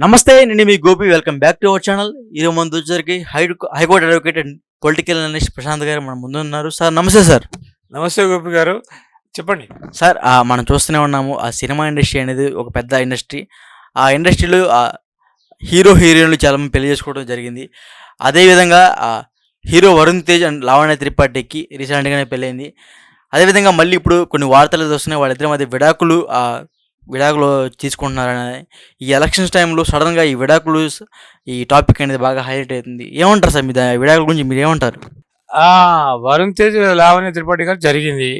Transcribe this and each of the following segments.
నమస్తే నేను మీ Gopi welcome back to our channel. ఈరోజు మన వచ్చేసరికి high court advocate and political analyst Prashanth గారు మన ముందు ఉన్నారు. సార్ నమస్తే సార్. నమస్తే గోపి గారు, చెప్పండి. సార్ మనం చూస్తూనే ఉన్నాము, ఆ సినిమా ఇండస్ట్రీ అనేది ఒక పెద్ద ఇండస్ట్రీ. ఆ ఇండస్ట్రీలో హీరో హీరోయిన్లు చాలామంది పెళ్లి చేసుకోవడం జరిగింది. అదేవిధంగా హీరో వరుణ్ తేజ్ అండ్ లావణ్య త్రిపాఠికి రీసెంట్గానే పెళ్ళైంది. అదేవిధంగా మళ్ళీ ఇప్పుడు కొన్ని వార్తలు వస్తున్నాయి, వాళ్ళిద్దరి మధ్య విడాకులు తీసుకుంటున్నారని. ఈ ఎలక్షన్స్ టైంలో సడన్గా ఈ టాపిక్ అనేది బాగా హైలైట్ అవుతుంది. ఏమంటారు సార్ మీ విడాకుల గురించి మీరు ఏమంటారు? వరుణ్ తేజ్ లావణ్య త్రిపాఠి గారు జరిగింది.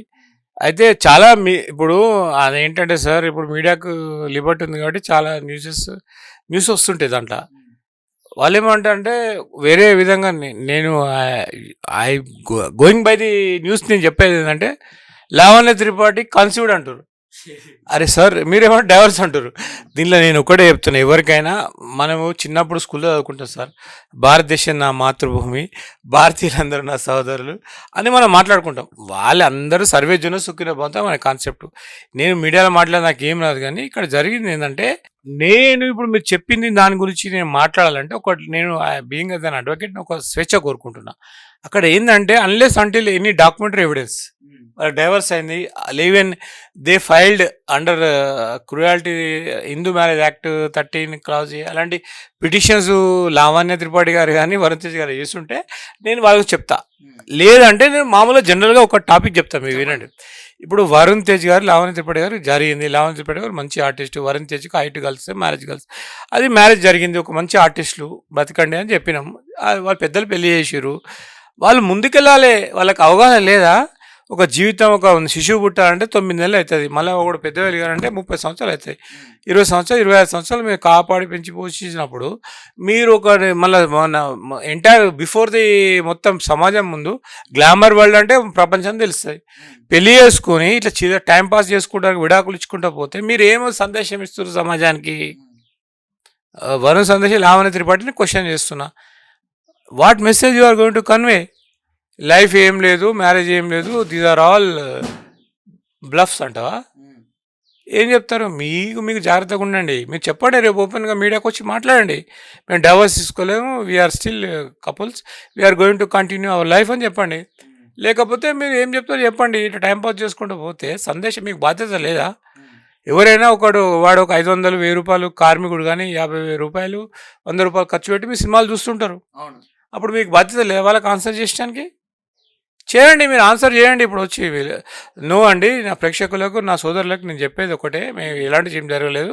అయితే చాలా ఇప్పుడు అదేంటంటే సార్, ఇప్పుడు మీడియాకు లిబర్టీ ఉంది కాబట్టి చాలా న్యూస్ వస్తుంటాయి. దాంట్లో వాళ్ళు ఏమంటారంటే వేరే విధంగా నేను I going by the news నేను చెప్పేది ఏంటంటే లావణ్య త్రిపాఠి కన్సీవ్డ్ అంటారు. అరే సార్, మీరేమో డైవర్స్ అంటారు. దీనిలో నేను ఒకటే చెప్తున్నా, ఎవరికైనా మనము చిన్నప్పుడు స్కూల్లో చదువుకుంటాం సార్, భారతదేశం నా మాతృభూమి, భారతీయులందరూ నా సహోదరులు అని మనం మాట్లాడుకుంటాం. వాళ్ళందరూ సర్వే జన సుఖిన పోతా మన కాన్సెప్ట్. నేను మీడియాలో మాట్లాడే నాకు ఏం రాదు, కానీ ఇక్కడ జరిగింది ఏంటంటే, నేను ఇప్పుడు మీరు చెప్పింది దాని గురించి నేను మాట్లాడాలంటే నేను బీయింగ్ అస్ అన్ అడ్వకేట్ ఒక స్వేచ్ఛ కోరుకుంటున్నా. అక్కడ ఏంటంటే unless until any documentary evidence divorce అయింది, even they filed under cruelty Hindu marriage act 13 clause అలాంటి పిటిషన్స్ లావణ్య త్రిపాఠి గారు కానీ వరుణ్ తేజ్ గారు చేస్తుంటే నేను వాళ్ళకి చెప్తా. లేదంటే నేను మామూలుగా జనరల్గా ఒక టాపిక్ చెప్తాను, మీరు వినండి. ఇప్పుడు వరుణ్ తేజ్ గారు లావణ్య త్రిపాఠి గారు జరిగింది. లావణ్య త్రిపాఠి గారు మంచి ఆర్టిస్ట్, వరుణ్ తేజ్కి హైట్ కలిస్తే మ్యారేజ్ అది మ్యారేజ్ జరిగింది. ఒక మంచి ఆర్టిస్టులు బతకండి అని చెప్పినాం. వాళ్ళ పెద్దలు పెళ్లి చేసారు, వాళ్ళు ముందుకెళ్ళాలి. వాళ్ళకి అవగాహన లేదా? ఒక జీవితం, ఒక శిశువు పుట్టాలంటే 9 నెలలు అవుతుంది. మళ్ళీ ఒకడు పెద్ద వెలిగారంటే 30 సంవత్సరాలు అవుతాయి. 20 సంవత్సరాలు 25 సంవత్సరాలు మీరు కాపాడి పెంచి పోషించినప్పుడు మీరు మళ్ళీ ఎంటైర్ బిఫోర్ ది మొత్తం సమాజం ముందు గ్లామర్ వరల్డ్ అంటే ప్రపంచం తెలుస్తుంది. పెళ్లి చేసుకొని ఇట్లా టైంపాస్ చేసుకుంటానికి విడాకులు ఇచ్చుకుంటా పోతే మీరు ఏమో సందేశం ఇస్తారు సమాజానికి? వరుణ్ సందేశం లావణ్య త్రిపాఠిని క్వశ్చన్ చేస్తున్నా, what message you are going to convey? Life ఏం లేదు, మ్యారేజ్ ఏం లేదు, దీస్ ఆర్ ఆల్ బ్లఫ్స్ అంటావా? ఏం చెప్తారు? మీకు జాగ్రత్తగా ఉండండి. మీరు చెప్పండి, రేపు ఓపెన్గా మీడియాకి వచ్చి మాట్లాడండి. మేము డైవర్స్ తీసుకోలేము, we're still couples, we're going to continue our life అని చెప్పండి. లేకపోతే మీరు ఏం చెప్తారో చెప్పండి. ఇట్లా టైంపాస్ చేసుకుంటూ పోతే సందేశం మీకు బాధ్యత లేదా? ఎవరైనా వాడు ఒక 500, 1000 రూపాయలు కార్మికుడు కానీ 50,000 రూపాయలు, 100 రూపాయలు ఖర్చు పెట్టి మీరు సినిమాలు చూస్తుంటారు. అప్పుడు మీకు బాధ్యత లేదా వాళ్ళకి ఆన్సర్ చేయడానికి? చేయండి, మీరు ఆన్సర్ చేయండి. ఇప్పుడు వచ్చి నో అండి, నా ప్రేక్షకులకు, నా సోదరులకు నేను చెప్పేది ఒకటే, మేము ఎలాంటి ఏం జరగలేదు,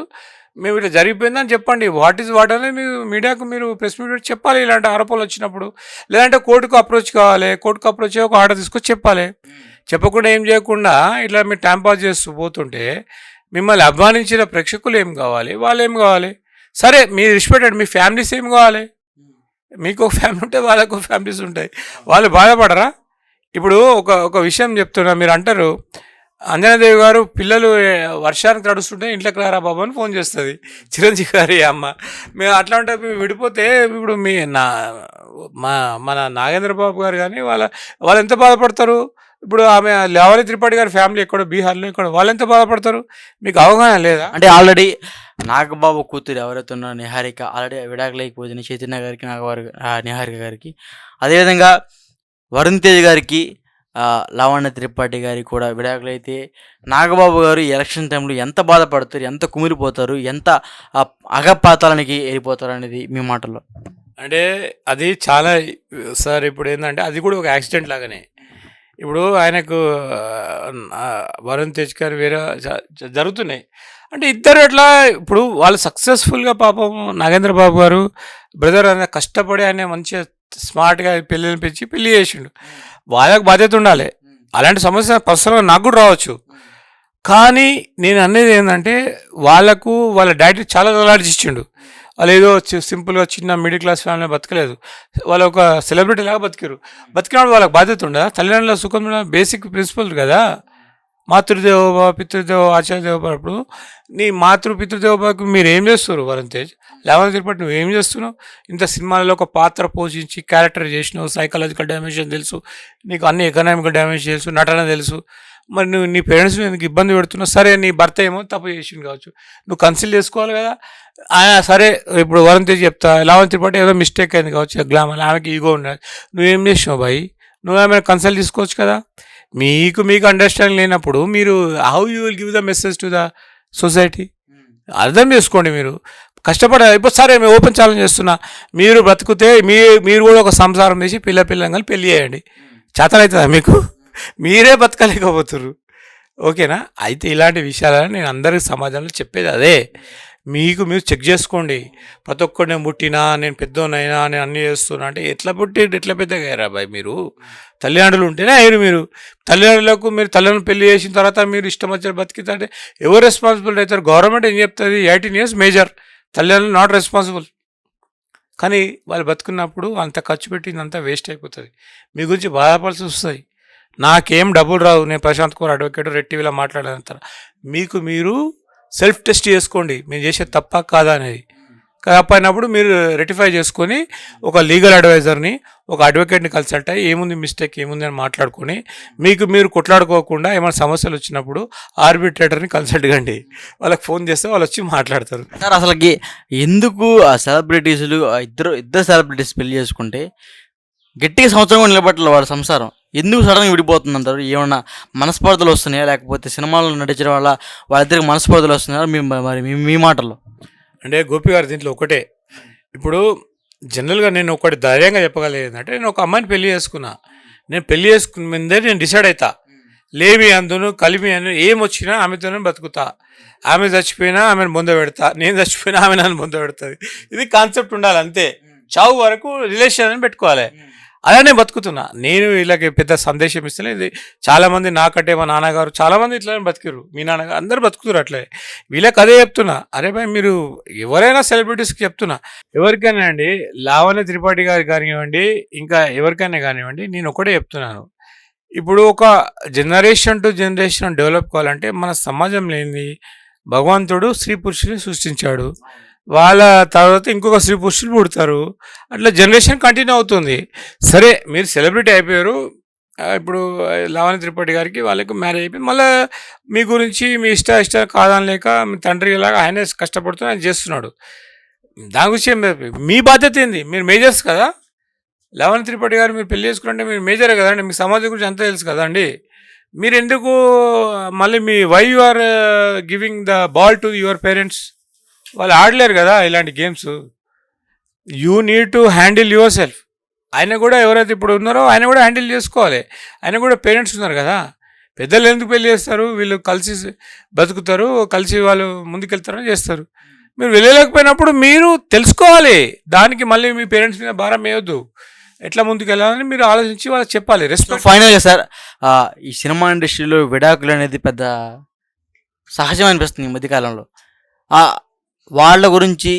మేము ఇట్లా జరిగిపోయిందని చెప్పండి. వాట్ అనేది మీరు మీడియాకు మీరు ప్రెస్ మీట్ చెప్పాలి. ఇలాంటి ఆరోపణలు వచ్చినప్పుడు, లేదంటే కోర్టుకు అప్రోచ్ కావాలి. కోర్టుకు అప్రోచ్ ఒక ఆర్డర్ తీసుకొచ్చి చెప్పాలి. చెప్పకుండా ఏం చేయకుండా ఇట్లా మీరు టైం పాస్ చేస్తూ పోతుంటే మిమ్మల్ని అభిమానించిన ప్రేక్షకులు ఏం కావాలి, వాళ్ళు ఏం కావాలి? సరే, మీరు రెస్పెక్టెడ్ మీ ఫ్యామిలీస్ ఏం కావాలి? మీకు ఒక ఫ్యామిలీ ఉంటే వాళ్ళకు ఫ్యామిలీస్ ఉంటాయి, వాళ్ళు బాధపడరా? ఇప్పుడు ఒక విషయం చెప్తున్నా, మీరు అంటారు అంజనాదేవి గారు పిల్లలు వర్షానికి తడుస్తుంటే ఇంట్లోకి రారా బాబు అని ఫోన్ చేస్తుంది చిరంజీవి గారి అమ్మ. మేము అట్లా ఉంటే మేము విడిపోతే ఇప్పుడు మన నాగేంద్ర బాబు గారు కానీ వాళ్ళు ఎంత బాధపడతారు? ఇప్పుడు ఆమె లావణ్య త్రిపాఠి గారి ఫ్యామిలీ ఎక్కడో బీహార్లో ఎక్కడో, వాళ్ళు ఎంత బాధపడతారు? మీకు అవగాహన లేదా? అంటే ఆల్రెడీ నాగబాబు కూతురు ఎవరైతే ఉన్నారో నిహారిక ఆల్రెడీ విడాకులైపోయింది, చైతన్య గారికి, నిహారిక గారికి. అదేవిధంగా వరుణ్ తేజ్ గారికి, లావణ్య త్రిపాఠి గారికి కూడా విడాకులైతే నాగబాబు గారు ఎలక్షన్ టైంలో ఎంత బాధపడతారు, ఎంత కుమిరిపోతారు, ఎంత అగపాతాలనికి వెళ్ళిపోతారు అనేది మీ మాటల్లో? అంటే అది చాలా సార్, ఇప్పుడు ఏంటంటే అది కూడా ఒక యాక్సిడెంట్ లాగానే. ఇప్పుడు ఆయనకు వరుణ్ తేజ్ గారు వేరే జరుగుతున్నాయి అంటే ఇద్దరు ఎట్లా, ఇప్పుడు వాళ్ళు సక్సెస్ఫుల్గా పాపం నాగేంద్ర బాబు గారు బ్రదర్ ఆయన కష్టపడి ఆయన మంచిగా స్మార్ట్గా పెళ్ళిని పెంచి పెళ్లి చేసిండు. వాళ్ళకి బాధ్యత ఉండాలి. అలాంటి సమస్య పర్సనల్గా నాకు కూడా రావచ్చు. కానీ నేను అనేది ఏంటంటే వాళ్ళ డాడీ చాలా అలాంటి ఇచ్చిండు. వాళ్ళు ఏదో సింపుల్గా చిన్న మిడిల్ క్లాస్ ఫ్యామిలీ బతకలేదు, వాళ్ళు ఒక సెలబ్రిటీ లాగా బతికినప్పుడు వాళ్ళకి బాధ్యత ఉండదా? తల్లిదండ్రుల సుఖం బేసిక్ ప్రిన్సిపల్ కదా. మాతృదేవోభవ పితృదేవ ఆచార్యదేవోభవ. ఇప్పుడు నీ పితృదేవోభవకు మీరు ఏం చేస్తారు? వరుణ్ తేజ్, లావణ్య త్రిపాఠి నువ్వు ఏం చేస్తున్నావు? ఇంత సినిమాలలో ఒక పాత్ర పోషించి క్యారెక్టర్ చేసినావు, సైకలాజికల్ డైమెన్షన్ తెలుసు నీకు, అన్ని ఎకనామికల్ డైమెన్షన్ తెలుసు, నటన తెలుసు, మరి నువ్వు నీ పేరెంట్స్ ఎందుకు ఇబ్బంది పెడుతున్నావు? సరే నీ భర్త ఏమో తప్పు చేసింది కావచ్చు, నువ్వు కన్సిల్ చేసుకోవాలి కదా. సరే ఇప్పుడు వరుణ్ తేజ్ చెప్తా, లావణ్య త్రిపాఠి ఏదో మిస్టేక్ అయింది కావచ్చు, గ్లామర్ ఆమెకి ఈగో ఉన్నది, నువ్వేం చేసినావు బాయ్, నువ్వేమైనా కన్సల్ట్ తీసుకోవచ్చు కదా. మీకు అండర్స్టాండింగ్ లేనప్పుడు మీరు how you will give the message to the society? అర్థం చేసుకోండి. మీరు ఇప్పుడు సరే మేము ఓపెన్ ఛాలెంజ్ చేస్తున్నా, మీరు బ్రతుకుతే మీరు కూడా ఒక సంసారం చేసి పిల్లల్ని పెళ్లి చేయండి. చేతనవుతుందా మీకు? మీరే బతకలేకపోతున్నారు. ఓకేనా? అయితే ఇలాంటి విషయాలను నేను అందరికి సమాజంలో చెప్పేది అదే. మీరు చెక్ చేసుకోండి. ప్రతి ఒక్కరు నేను పుట్టినా, నేను పెద్దోనైనా, నేను అన్నీ చేస్తున్నా అంటే ఎట్లా పుట్టి ఎట్లా పెద్దగా అయ్యారా బాయ్? మీరు తల్లిదండ్రులు ఉంటేనే అయ్యారు. మీరు తల్లిదండ్రులను పెళ్లి చేసిన తర్వాత మీరు ఇష్టం వచ్చిన బతికితే ఎవరు రెస్పాన్సిబుల్ అవుతారు? గవర్నమెంట్ ఏం చెప్తుంది? 18 years మేజర్, తల్లిదండ్రులు నాట్ రెస్పాన్సిబుల్. కానీ వాళ్ళు బతుకున్నప్పుడు అంత ఖర్చు పెట్టింది అంతా వేస్ట్ అయిపోతుంది. మీ గురించి బాధపడాల్సి వస్తుంది. నాకేం డబ్బులు రావు, నేను ప్రశాంత్ కుమార్ అడ్వకేట్ రెడ్ టీవీలో మాట్లాడేంత. మీరు సెల్ఫ్ టెస్ట్ చేసుకోండి, మీరు చేసే తప్ప కాదా అనేది. తప్పైనప్పుడు మీరు రెటిఫై చేసుకొని ఒక లీగల్ అడ్వైజర్ని, ఒక అడ్వకేట్ని కన్సల్ట్ అయ్యి ఏముంది మిస్టేక్ ఏముంది అని మాట్లాడుకొని మీరు కొట్లాడుకోకుండా ఏమైనా సమస్యలు వచ్చినప్పుడు ఆర్బిట్రేటర్ని కన్సల్ట్ కండి. వాళ్ళకి ఫోన్ చేస్తే వాళ్ళు వచ్చి మాట్లాడతారు. సార్ అసలుకి ఎందుకు ఆ సెలబ్రిటీసులు ఇద్దరు సెలబ్రిటీస్ పెళ్లి చేసుకుంటే గట్టిగా సంవత్సరం కూడా నిలబట్టాలి వాళ్ళ సంసారం, ఎందుకు సడన్గా విడిపోతుంది అంటారు? ఏమన్నా మనస్పర్ధలు వస్తున్నాయా, లేకపోతే సినిమాల్లో నటించడం వల్ల వాళ్ళిద్దరికి మనస్పర్ధలు వస్తున్నాయా? మీ మాటల్లో అంటే గోపి గారు దీంట్లో ఒకటే, ఇప్పుడు జనరల్గా నేను ఒకటి ధైర్యంగా చెప్పగలిగేది ఏంటంటే, నేను ఒక అమ్మాయిని పెళ్లి చేసుకున్నా. నేను పెళ్లి చేసుకున్న ముందే నేను డిసైడ్ అవుతా, లేమి అందును కలిమి అందు ఏమొచ్చినా ఆమెతోనే బతుకుతా. ఆమె చచ్చిపోయినా ఆమెను బొంద పెడతా, నేను చచ్చిపోయినా ఆమె నన్ను బొంద పెడుతుంది. ఇది కాన్సెప్ట్ ఉండాలి అంతే. చావు వరకు రిలేషన్ అని పెట్టుకోవాలి. అలానే బతుకుతున్నా నేను. వీళ్ళకి పెద్ద సందేశం ఇస్తేనే ఇది చాలామంది నాకంటే మా నాన్నగారు చాలామంది ఇట్లానే బతికిరు, మీ నాన్నగారు అందరు బతుకుతారు అట్లే. వీళ్ళకి అదే చెప్తున్నా, అరే భాయ్ మీరు ఎవరైనా సెలబ్రిటీస్కి చెప్తున్నా, ఎవరికైనా అండి, లావణ్య త్రిపాఠి గారికి కానివ్వండి, ఇంకా ఎవరికైనా కానివ్వండి, నేను ఒకటే చెప్తున్నాను. ఇప్పుడు ఒక జనరేషన్ టు జనరేషన్ డెవలప్ కావాలంటే మన సమాజంలో ఏంది, భగవంతుడు స్త్రీ పురుషుని సృష్టించాడు, వాళ్ళ తర్వాత ఇంకొక స్త్రీ పురుషులు పుడతారు, అట్లా జనరేషన్ కంటిన్యూ అవుతుంది. సరే మీరు సెలబ్రిటీ అయిపోయారు, ఇప్పుడు లావణ్య త్రిపాఠి గారికి వాళ్ళకి మ్యారేజ్ అయిపోయింది, మళ్ళీ మీ గురించి మీ ఇష్ట కాదని లేక మీ తండ్రి లాగా ఆయన కష్టపడుతూ ఆయన చేస్తున్నాడు. దాని గురించి మీ బాధ్యత ఏంది? మీరు మేజర్స్ కదా. లావణ్య త్రిపాఠి గారు మీరు పెళ్లి చేసుకుంటే మీరు మేజరే కదండి, మీకు సమాజం గురించి అంతా తెలుసు కదండి. మీరు ఎందుకు మళ్ళీ why you are giving the ball to your parents? వాళ్ళు ఆడలేరు కదా ఇలాంటి games. You need to handle your self. ఆయన కూడా ఎవరైతే ఇప్పుడు ఉన్నారో ఆయన కూడా హ్యాండిల్ చేసుకోవాలి. ఆయన కూడా పేరెంట్స్ ఉన్నారు కదా. పెద్దలు ఎందుకు పెళ్లి చేస్తారు? వీళ్ళు కలిసి బతుకుతారు, కలిసి వాళ్ళు ముందుకెళ్తారని చేస్తారు. మీరు వెళ్ళలేకపోయినప్పుడు మీరు తెలుసుకోవాలి. దానికి మళ్ళీ మీ పేరెంట్స్ మీద భారం వేయొద్దు. ఎట్లా ముందుకు వెళ్ళాలని మీరు ఆలోచించి వాళ్ళకి చెప్పాలి. రెస్పెక్ట్. ఫైనల్గా సార్, ఈ సినిమా ఇండస్ట్రీలో విడాకులు అనేది పెద్ద సహజం అనిపిస్తుంది ఈ మధ్యకాలంలో. వాళ్ళ గురించి,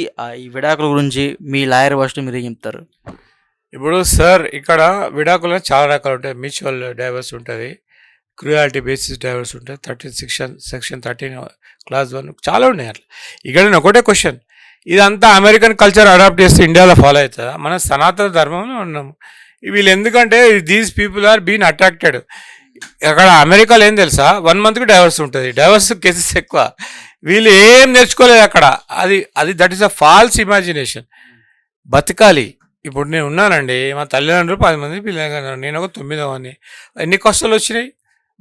ఈ విడాకుల గురించి మీ లాయర్ భాషలో మీరు ఏం చెప్తారు? ఇప్పుడు సార్ ఇక్కడ విడాకులు చాలా రకాలు ఉంటాయి. మ్యూచువల్ డైవర్స్ ఉంటుంది, క్రూయాలిటీ బేసిస్ డైవర్స్ ఉంటాయి, సెక్షన్ 13 clause 1 చాలా ఉన్నాయి అట్లా. ఇక్కడ నేను ఒకటే క్వశ్చన్, ఇదంతా అమెరికన్ కల్చర్ అడాప్ట్ చేస్తే ఇండియాలో ఫాలో అవుతుందా? మన సనాతన ధర్మంలో ఉన్నాము. వీళ్ళు ఎందుకంటే these people are been attracted. అక్కడ అమెరికాలో ఏం తెలుసా, 1 monthకి డైవర్స్ ఉంటుంది, డైవర్స్ కేసెస్ ఎక్కువ. వీళ్ళు ఏం నేర్చుకోలేదు అక్కడ. అది that is a false imagination. బతకాలి. ఇప్పుడు నేను ఉన్నానండి, మా తల్లిదండ్రులు 10 మంది పిల్లలు, నేను ఒక 9వ. ఎన్ని కష్టాలు వచ్చినాయి,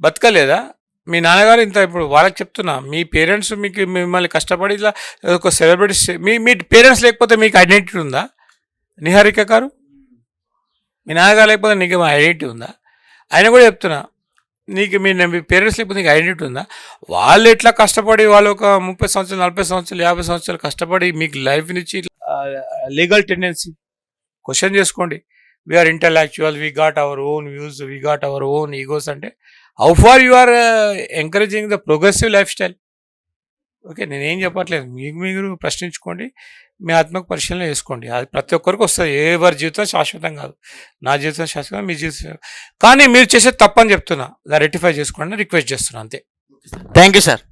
బతకలేదా? మీ నాన్నగారు ఇంత, ఇప్పుడు వాళ్ళకి చెప్తున్నా, మీ పేరెంట్స్ మిమ్మల్ని కష్టపడి ఇట్లా ఒక సెలబ్రిటీస్, మీ పేరెంట్స్ లేకపోతే మీకు ఐడెంటిటీ ఉందా? నిహారిక గారు, మీ నాన్నగారు లేకపోతే నీకు ఐడెంటిటీ ఉందా? ఆయన కూడా చెప్తున్నా, మీ పేరెంట్స్ లేకపోతే నీకు ఐడెంటిటీ ఉందా? వాళ్ళు ఎట్లా కష్టపడి, వాళ్ళు ఒక 30 సంవత్సరాలు 40 సంవత్సరాలు 50 సంవత్సరాలు కష్టపడి మీకు లైఫ్నిచ్చి లీగల్ టెండెన్సీ క్వశ్చన్ చేసుకోండి. We're intellectual, we got our own views, we got our own egos అంటే how far you are encouraging the progressive lifestyle? Okay, నేనేం చెప్పట్లేదు, మీరు ప్రశ్నించుకోండి, మీ ఆత్మకు పరిశీలన చేసుకోండి. అది ప్రతి ఒక్కరికి వస్తుంది. ఎవరి జీవితం శాశ్వతం కాదు. నా జీవితం శాశ్వతం, మీ జీవితం. కానీ మీరు చేసే తప్పని చెప్తున్నా, రెక్టిఫై చేసుకోండి, రిక్వెస్ట్ చేస్తున్నా అంతే. Thank you sir.